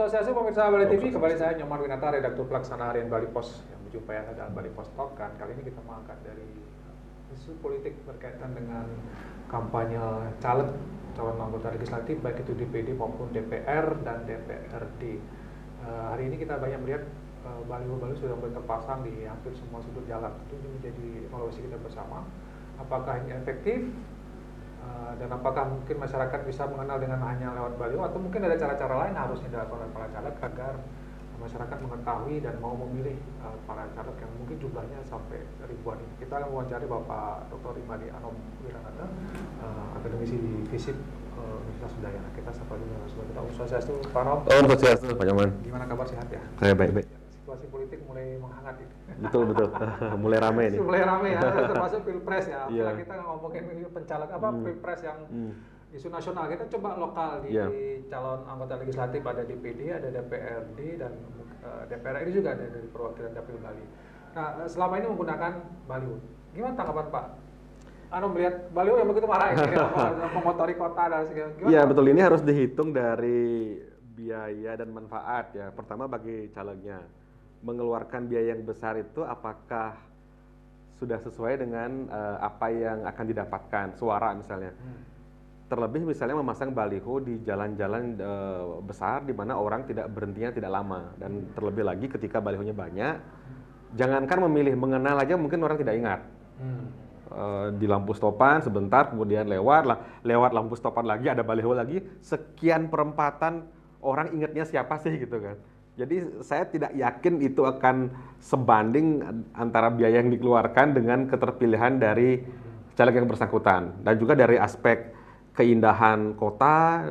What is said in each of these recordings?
Swastiastu pemirsa Bali TV, kembali saya Nyoman Winata, redaktur pelaksana harian Bali Pos yang berjumpa ya dalam Bali Pos Talk. Kan kali ini kita mengangkat dari isu politik berkaitan dengan kampanye caleg calon anggota legislatif baik itu DPD maupun DPR dan DPRD. Hari ini kita banyak melihat baliho-baliho sudah mulai terpasang di hampir semua sudut jalan. Itu menjadi evaluasi kita bersama. Apakah ini efektif? Dan apakah mungkin masyarakat bisa mengenal dengan hanya lewat baliho atau mungkin ada cara-cara lain harusnya dilakukan oleh para caleg agar masyarakat mengetahui dan mau memilih para caleg yang mungkin jumlahnya sampai ribuan ini. Kita akan mewawancari Bapak Dr. Imadi Anom Wiranata, akademisi di FISIP Universitas Udayana. Kita sapa dulu narasumber kita. Om Swastiastu, Pak Anom. Om Swastiastu, Pak Nyoman. Gimana kabar, sehat ya? Saya baik-baik. Situasi politik mulai menghangat ini. Betul. Mulai ramai nih. Mulai ramai ya, termasuk pilpres ya. Yeah. Kita ngomongin pencalek pilpres yang isu nasional. Kita coba lokal di calon anggota legislatif, ada DPD, ada DPRD dan DPR ini juga ada dari perwakilan Dapil Bali. Nah, selama ini menggunakan baliho. Gimana tanggapan Pak? Melihat baliho yang begitu marah ini, mengotori kota dan segala. Iya betul, ini harus dihitung dari biaya dan manfaat ya. Pertama bagi calegnya, mengeluarkan biaya yang besar itu apakah sudah sesuai dengan apa yang akan didapatkan, suara misalnya. Terlebih misalnya memasang baliho di jalan-jalan besar di mana orang tidak berhentinya tidak lama, dan terlebih lagi ketika balihonya banyak, jangankan memilih, mengenal aja mungkin orang tidak ingat. Di lampu stopan sebentar, kemudian lewat lampu stopan lagi ada baliho lagi, sekian perempatan orang ingatnya siapa sih gitu kan. Jadi saya tidak yakin itu akan sebanding antara biaya yang dikeluarkan dengan keterpilihan dari caleg yang bersangkutan, dan juga dari aspek keindahan kota,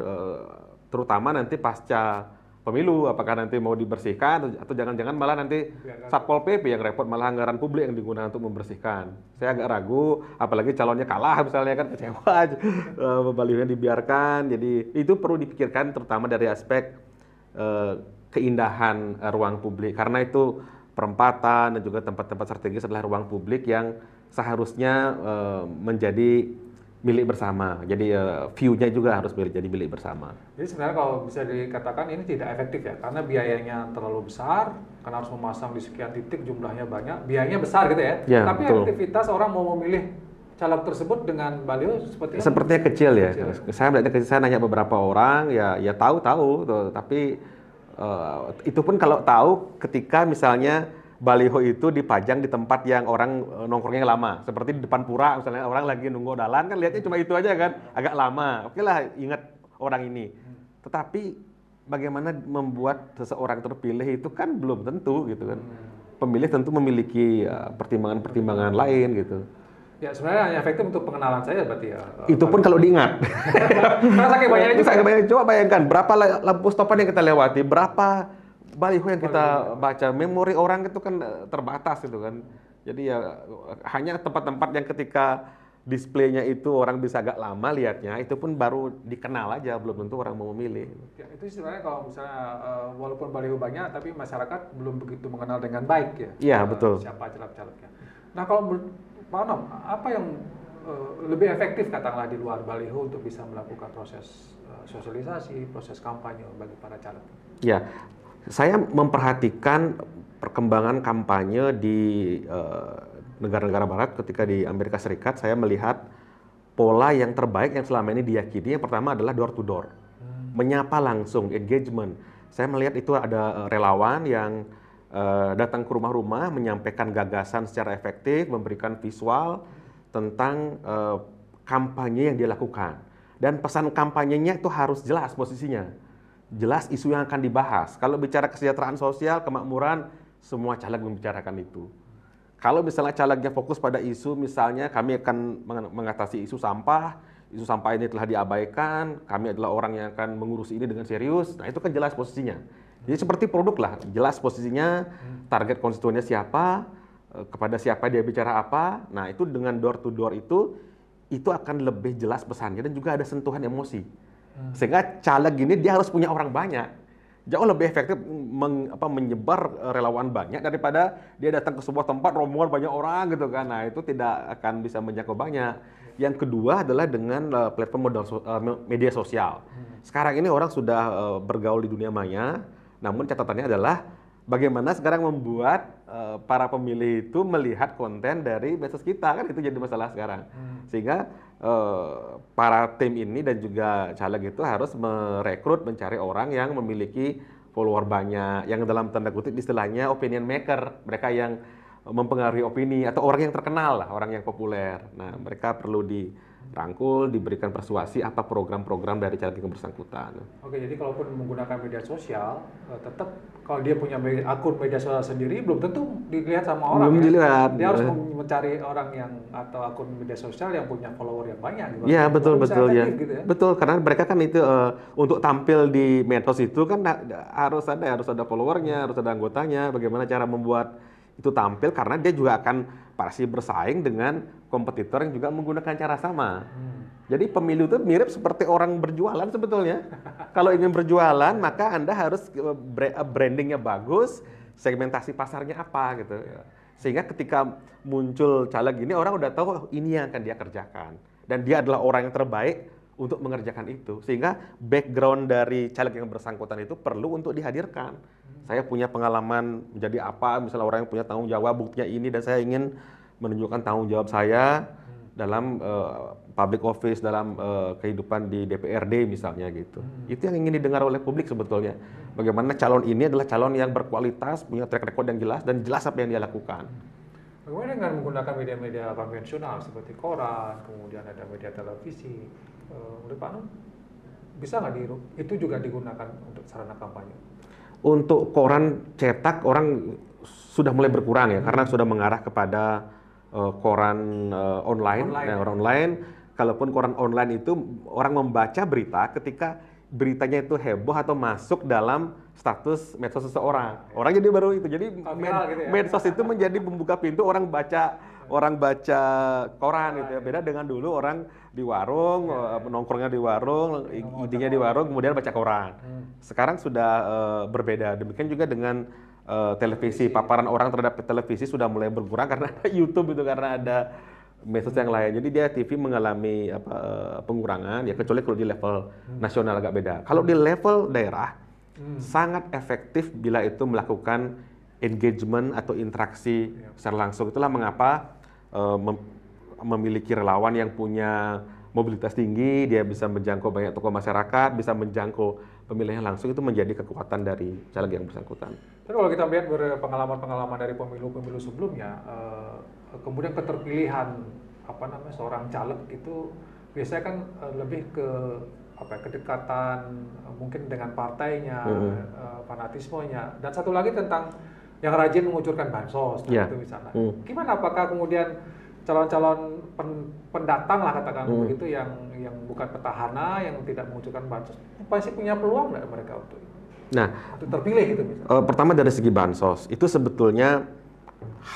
terutama nanti pasca pemilu, apakah nanti mau dibersihkan atau jangan-jangan malah nanti Satpol PP yang repot, malah anggaran publik yang digunakan untuk membersihkan. Saya agak ragu, apalagi calonnya kalah misalnya kan, kecewa balihonya dibiarkan. Jadi itu perlu dipikirkan terutama dari aspek keindahan ruang publik, karena itu perempatan dan juga tempat-tempat strategis adalah ruang publik yang seharusnya menjadi milik bersama. Jadi view-nya juga harus jadi milik bersama. Jadi sebenarnya kalau bisa dikatakan ini tidak efektif ya, karena biayanya terlalu besar, karena harus memasang di sekian titik, jumlahnya banyak, biayanya besar gitu ya. Tapi betul. Aktivitas orang mau memilih caleg tersebut dengan baliho sepertinya kecil ya. Saya melihatnya kecil, saya nanya beberapa orang, ya tahu tuh, tapi itu pun kalau tahu ketika misalnya baliho itu dipajang di tempat yang orang nongkrongnya lama, seperti di depan pura misalnya, orang lagi nunggu dalan kan lihatnya cuma itu aja kan, agak lama. Oke lah, ingat orang ini. Tetapi bagaimana membuat seseorang terpilih itu kan belum tentu gitu kan. Pemilih tentu memiliki pertimbangan-pertimbangan lain gitu. Ya sebenarnya hanya efektif untuk pengenalan saya berarti ya. Itu pun kalau diingat. Karena saking banyaknya juga. Coba bayangkan berapa lampu stopan yang kita lewati, berapa baliho yang kita baca. Memori orang itu kan terbatas gitu kan. Jadi ya hanya tempat-tempat yang ketika displaynya itu orang bisa agak lama lihatnya, itu pun baru dikenal aja, belum tentu orang mau memilih. Ya, itu sebenarnya kalau misalnya walaupun baliho banyak, tapi masyarakat belum begitu mengenal dengan baik ya. Iya betul. Siapa caleg-calegnya. Nah kalau Pak Anom, apa yang lebih efektif katakanlah di luar baliho untuk bisa melakukan proses sosialisasi, proses kampanye bagi para caleg? Ya, saya memperhatikan perkembangan kampanye di negara-negara barat. Ketika di Amerika Serikat, saya melihat pola yang terbaik yang selama ini diyakini. Yang pertama adalah door to door, menyapa langsung, engagement. Saya melihat itu ada relawan yang datang ke rumah-rumah, menyampaikan gagasan secara efektif, memberikan visual tentang kampanye yang dia lakukan. Dan pesan kampanyenya itu harus jelas posisinya, jelas isu yang akan dibahas. Kalau bicara kesejahteraan sosial, kemakmuran, semua caleg membicarakan itu. Kalau misalnya calegnya fokus pada isu, misalnya kami akan mengatasi isu sampah ini telah diabaikan, kami adalah orang yang akan mengurusi ini dengan serius, nah itu kan jelas posisinya. Jadi seperti produk lah, jelas posisinya, target konstituennya siapa, kepada siapa dia bicara apa. Nah itu dengan door to door itu akan lebih jelas pesannya, dan juga ada sentuhan emosi. Sehingga caleg ini dia harus punya orang banyak. Jauh lebih efektif menyebar relawan banyak daripada dia datang ke sebuah tempat rombongan banyak orang gitu kan. Nah itu tidak akan bisa menjangkau banyak. Yang kedua adalah dengan platform media sosial. Sekarang ini orang sudah bergaul di dunia maya, Namun catatannya adalah bagaimana sekarang membuat para pemilih itu melihat konten dari medsos kita, kan itu jadi masalah sekarang. Sehingga para tim ini dan juga caleg itu harus merekrut, mencari orang yang memiliki follower banyak, yang dalam tanda kutip istilahnya opinion maker, mereka yang mempengaruhi opini atau orang yang terkenal lah, orang yang populer. Nah, mereka perlu dirangkul, diberikan persuasi apa program-program dari caleg yang bersangkutan. Oke, jadi kalaupun menggunakan media sosial, tetap kalau dia punya akun media sosial sendiri belum tentu dilihat sama orang. Belum dilihat. Dia harus mencari orang yang atau akun media sosial yang punya follower yang banyak. Iya, betul ya. Gitu ya. Betul, karena mereka kan itu untuk tampil di medsos itu kan harus ada followernya, harus ada anggotanya. Bagaimana cara membuat itu tampil, karena dia juga akan pasti bersaing dengan kompetitor yang juga menggunakan cara sama. Jadi pemilu itu mirip seperti orang berjualan sebetulnya. Kalau ingin berjualan, maka Anda harus brandingnya bagus, segmentasi pasarnya apa gitu. Sehingga ketika muncul caleg ini, orang udah tahu ini yang akan dia kerjakan. Dan dia adalah orang yang terbaik untuk mengerjakan itu. Sehingga background dari caleg yang bersangkutan itu perlu untuk dihadirkan. Saya punya pengalaman menjadi apa, misalnya orang yang punya tanggung jawab, buktinya ini, dan saya ingin menunjukkan tanggung jawab saya dalam public office, dalam kehidupan di DPRD misalnya gitu. Itu yang ingin didengar oleh publik sebetulnya. Bagaimana calon ini adalah calon yang berkualitas, punya track record yang jelas, dan jelas apa yang dia lakukan. Bagaimana dengan menggunakan media-media konvensional seperti koran, kemudian ada media televisi? Menurut Pak Nun, bisa nggak itu juga digunakan untuk sarana kampanye? Untuk koran cetak orang sudah mulai berkurang ya, karena sudah mengarah kepada koran online. Kalaupun koran online itu orang membaca berita ketika beritanya itu heboh atau masuk dalam status medsos seseorang. Orang jadi baru itu. Jadi gitu ya? medsos itu menjadi pembuka pintu orang baca koran gitu ya. Beda dengan dulu orang di warung, nongkrongnya di warung, idenya di warung, kemudian baca koran. Sekarang sudah berbeda. Demikian juga dengan televisi. Paparan orang terhadap televisi sudah mulai berkurang karena ada YouTube itu, karena ada medsos yang lain. Jadi dia TV mengalami pengurangan ya, kecuali kalau di level nasional agak beda. Kalau di level daerah sangat efektif bila itu melakukan engagement atau interaksi secara langsung. Itulah mengapa memiliki relawan yang punya mobilitas tinggi, dia bisa menjangkau banyak tokoh masyarakat, bisa menjangkau pemilihnya langsung, itu menjadi kekuatan dari caleg yang bersangkutan. Tapi kalau kita melihat pengalaman-pengalaman dari pemilu-pemilu sebelumnya, kemudian keterpilihan seorang caleg itu biasanya kan lebih ke kedekatan mungkin dengan partainya, fanatismenya, dan satu lagi tentang yang rajin mengucurkan bansos itu misalnya. Gimana, apakah kemudian calon-calon pendatang lah katakan begitu yang bukan petahana, yang tidak mengucurkan bansos, pasti punya peluang nggak mereka untuk terpilih gitu misalnya? Pertama dari segi bansos itu sebetulnya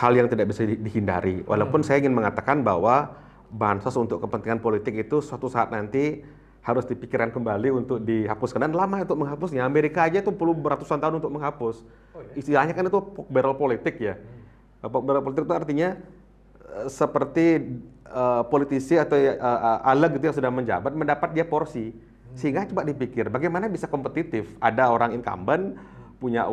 hal yang tidak bisa dihindari. Walaupun saya ingin mengatakan bahwa bansos untuk kepentingan politik itu suatu saat nanti harus dipikirkan kembali untuk dihapuskan, dan lama untuk menghapusnya. Amerika aja itu perlu beratusan tahun untuk menghapus. Istilahnya kan itu pork barrel politik ya. Pork barrel politik itu artinya seperti politisi atau aleg gitu yang sudah menjabat mendapat dia porsi. Sehingga coba dipikir bagaimana bisa kompetitif. Ada orang incumbent punya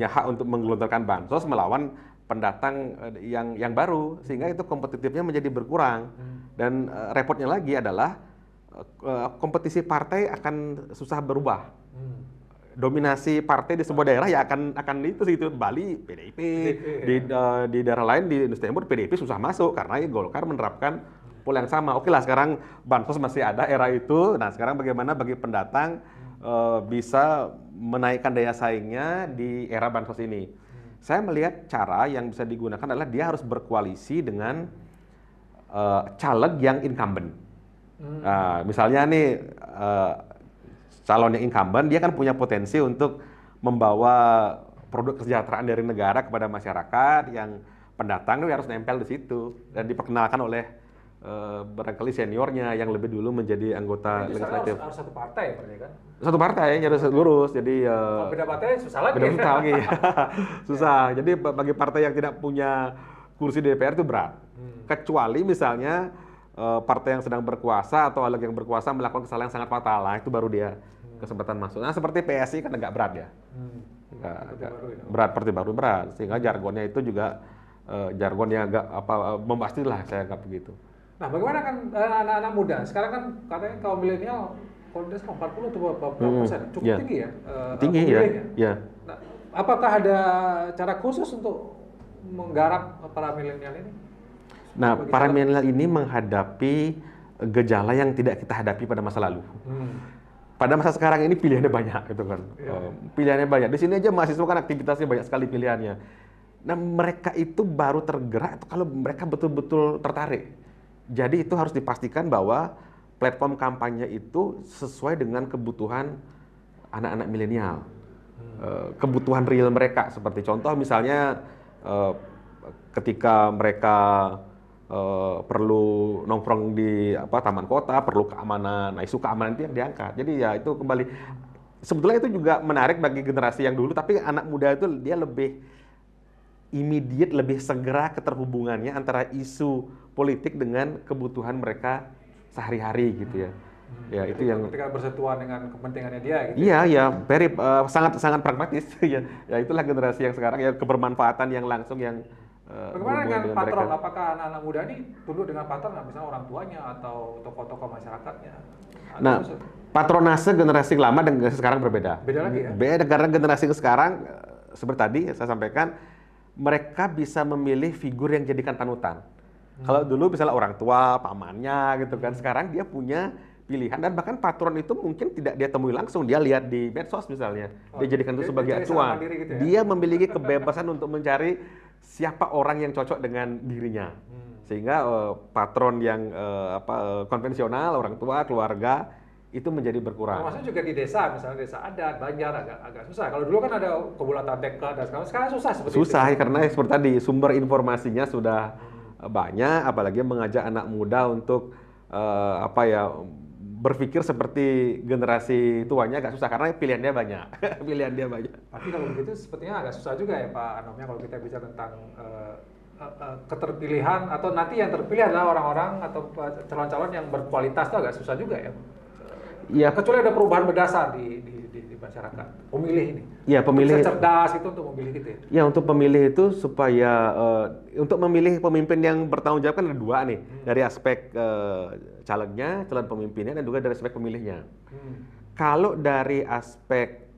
hak untuk menggelontorkan bansos melawan pendatang yang baru, sehingga itu kompetitifnya menjadi berkurang. Dan repotnya lagi adalah kompetisi partai akan susah berubah. Dominasi partai di sebuah daerah ya akan itu Bali PDIP, di daerah lain di Indonesia Timur PDIP susah masuk karena Golkar menerapkan pola yang sama. Oke lah, sekarang bansos masih ada era itu. Nah, sekarang bagaimana bagi pendatang bisa menaikkan daya saingnya di era bansos ini? Saya melihat cara yang bisa digunakan adalah dia harus berkoalisi dengan caleg yang incumbent. Misalnya nih calon yang incumbent, dia kan punya potensi untuk membawa produk kesejahteraan dari negara kepada masyarakat. Yang pendatang itu harus nempel di situ dan diperkenalkan oleh barangkali seniornya yang lebih dulu menjadi anggota legislatif. Harus satu partai kan? Satu partai harus lurus. Jadi kalau beda partai susah lagi. Susah. Jadi bagi partai yang tidak punya kursi DPR itu berat. Kecuali misalnya partai yang sedang berkuasa atau aleg yang berkuasa melakukan kesalahan yang sangat fatal, itu baru dia kesempatan masuk. Nah seperti PSI kan agak berat ya, agak Baru ya. berat, seperti baru berat, sehingga jargonnya itu juga jargon yang agak bombastis lah, saya anggap begitu. Nah, bagaimana kan anak-anak muda? Sekarang kan katanya kaum milenial kalau tidak salah 40 atau berapa persen, cukup Iya. tinggi ya Tinggi ya, pemilihnya. ya. Nah, apakah ada cara khusus untuk menggarap para milenial ini? Nah, Bagi para calon? milenial ini menghadapi gejala yang tidak kita hadapi pada masa lalu. Pada masa sekarang ini pilihannya banyak, gitu kan. Pilihannya banyak. Di sini aja mahasiswa kan aktivitasnya banyak sekali pilihannya. Nah, mereka itu baru tergerak kalau mereka betul-betul tertarik. Jadi itu harus dipastikan bahwa platform kampanye itu sesuai dengan kebutuhan anak-anak milenial. Kebutuhan real mereka, seperti contoh misalnya ketika mereka perlu nongkrong di taman kota, perlu keamanan, nah isu keamanan itu yang diangkat. Jadi ya itu kembali, sebetulnya itu juga menarik bagi generasi yang dulu, tapi anak muda itu dia lebih immediate, lebih segera keterhubungannya antara isu politik dengan kebutuhan mereka sehari-hari gitu ya. Ya itu Jadi yang ketika bersentuhan dengan kepentingannya dia gitu. iya ya, very sangat pragmatis ya. Ya itulah generasi yang sekarang ya, kebermanfaatan yang langsung yang Bagaimana berhubungan dengan patron? mereka. Apakah anak-anak muda ini tunduk dengan patron nggak? Misalnya orang tuanya atau tokoh-tokoh masyarakatnya? Ada Nah, khusus? patronase generasi lama dan generasi sekarang berbeda. Beda lagi ya? Beda karena generasi sekarang seperti tadi saya sampaikan, mereka bisa memilih figur yang jadikan panutan. Kalau dulu misalnya orang tua, pamannya gitu kan, sekarang dia punya pilihan, dan bahkan patron itu mungkin tidak dia temui langsung, dia lihat di medsos misalnya, dia jadikan itu sebagai dia acuan. mandiri gitu ya? Dia memiliki kebebasan untuk mencari siapa orang yang cocok dengan dirinya, sehingga patron yang konvensional, orang tua, keluarga itu menjadi berkurang. Termasuk juga di desa, misalnya desa adat, Banjar agak susah. Kalau dulu kan ada Kebulatan TK dan sekarang susah seperti Susah itu. karena seperti tadi sumber informasinya sudah banyak, apalagi mengajak anak muda untuk berpikir seperti generasi tuanya agak susah karena pilihannya banyak. Pilihannya banyak. Tapi kalau begitu sepertinya agak susah juga ya Pak Anomnya kalau kita bicara tentang keterpilihan atau nanti yang terpilih adalah orang-orang atau calon-calon yang berkualitas itu agak susah juga ya. Iya, Kecuali ada perubahan mendasar di masyarakat pemilih ini. iya pemilih. Bisa cerdas itu untuk memilih gitu ya. Ya untuk pemilih itu supaya untuk memilih pemimpin yang bertanggung jawab kan ada dua nih, dari aspek calegnya, calon pemimpinnya, dan juga dari aspek pemilihnya. Kalau dari aspek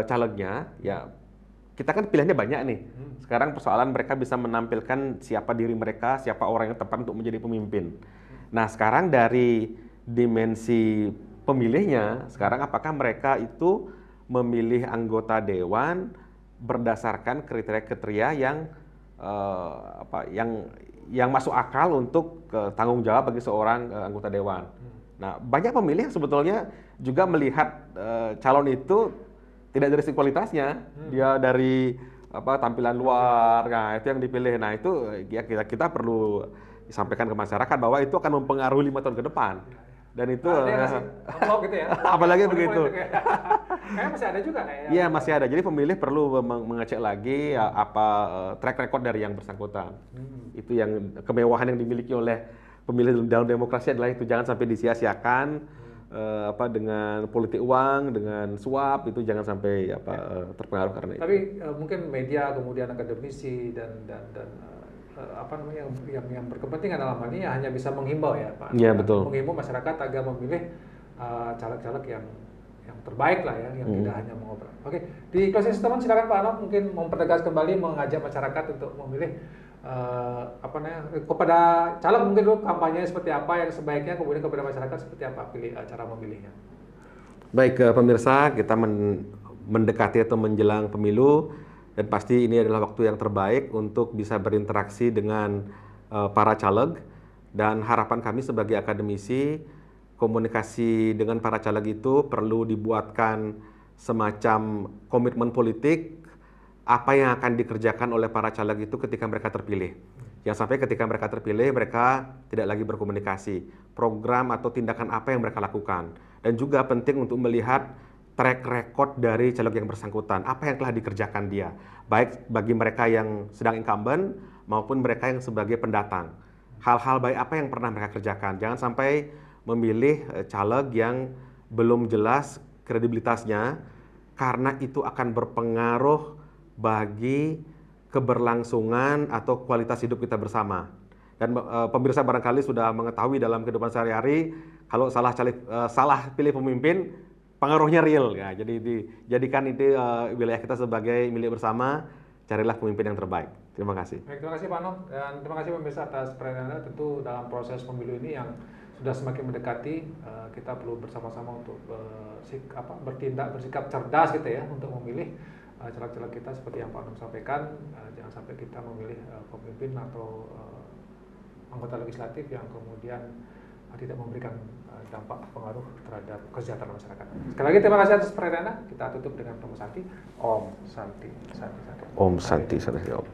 calegnya, ya kita kan pilihannya banyak nih. Sekarang persoalan mereka bisa menampilkan siapa diri mereka, siapa orang yang tepat untuk menjadi pemimpin. Nah sekarang dari dimensi pemilihnya, sekarang apakah mereka itu memilih anggota dewan berdasarkan kriteria-kriteria yang masuk akal untuk tanggung jawab bagi seorang anggota dewan. Nah, banyak pemilih yang sebetulnya juga melihat calon itu tidak dari segi kualitasnya, dia dari tampilan luar. Nah, itu yang dipilih. Nah, itu ya kita perlu disampaikan ke masyarakat bahwa itu akan mempengaruhi 5 tahun ke depan. Dan itu Ada yang ngasih amplop gitu ya. apalagi begitu. Kayaknya masih ada juga kayak. Iya masih ada. Jadi pemilih perlu mengecek lagi track record dari yang bersangkutan. Itu yang kemewahan yang dimiliki oleh pemilih dalam demokrasi adalah itu, jangan sampai disia-siakan dengan politik uang, dengan suap, itu jangan sampai terpengaruh karena itu. Tapi mungkin media kemudian akademisi dan yang berkepentingan dalam hal ini hanya bisa menghimbau ya Pak. Iya betul. Menghimbau masyarakat agar memilih caleg-caleg yang terbaik lah ya, yang tidak hanya mengobrol. Oke, di closing statement silakan Pak Anom mungkin mempertegas kembali, mengajak masyarakat untuk memilih kepada caleg, mungkin dulu kampanye seperti apa yang sebaiknya, kemudian kepada masyarakat seperti apa cara memilihnya. Baik pemirsa, kita mendekati atau menjelang pemilu. Dan pasti ini adalah waktu yang terbaik untuk bisa berinteraksi dengan para caleg. Dan harapan kami sebagai akademisi, komunikasi dengan para caleg itu perlu dibuatkan semacam komitmen politik, apa yang akan dikerjakan oleh para caleg itu ketika mereka terpilih. Jangan sampai ketika mereka terpilih, mereka tidak lagi berkomunikasi. Program atau tindakan apa yang mereka lakukan. Dan juga penting untuk melihat track record dari caleg yang bersangkutan, apa yang telah dikerjakan dia, baik bagi mereka yang sedang incumbent maupun mereka yang sebagai pendatang. Hal-hal baik apa yang pernah mereka kerjakan. Jangan sampai memilih caleg yang belum jelas kredibilitasnya, karena itu akan berpengaruh bagi keberlangsungan atau kualitas hidup kita bersama. Dan pemirsa barangkali sudah mengetahui dalam kehidupan sehari-hari, kalau salah pilih pemimpin, pengaruhnya real ya. Jadi dijadikan itu wilayah kita sebagai milik bersama, carilah pemimpin yang terbaik. Terima kasih. Baik, terima kasih Pak Noh, dan terima kasih pemirsa atas perhatian Anda. Tentu dalam proses pemilu ini yang sudah semakin mendekati, kita perlu bersama-sama untuk bersikap cerdas gitu ya, untuk memilih caleg-caleg kita seperti yang Pak Noh sampaikan. Jangan sampai kita memilih pemimpin atau anggota legislatif yang kemudian tidak memberikan dampak pengaruh terhadap kesejahteraan masyarakat. Sekali lagi terima kasih atas perhatian Anda. Kita tutup dengan Om Santi. Om Santi, Santi, Santi. Om Santi, Santi, Om.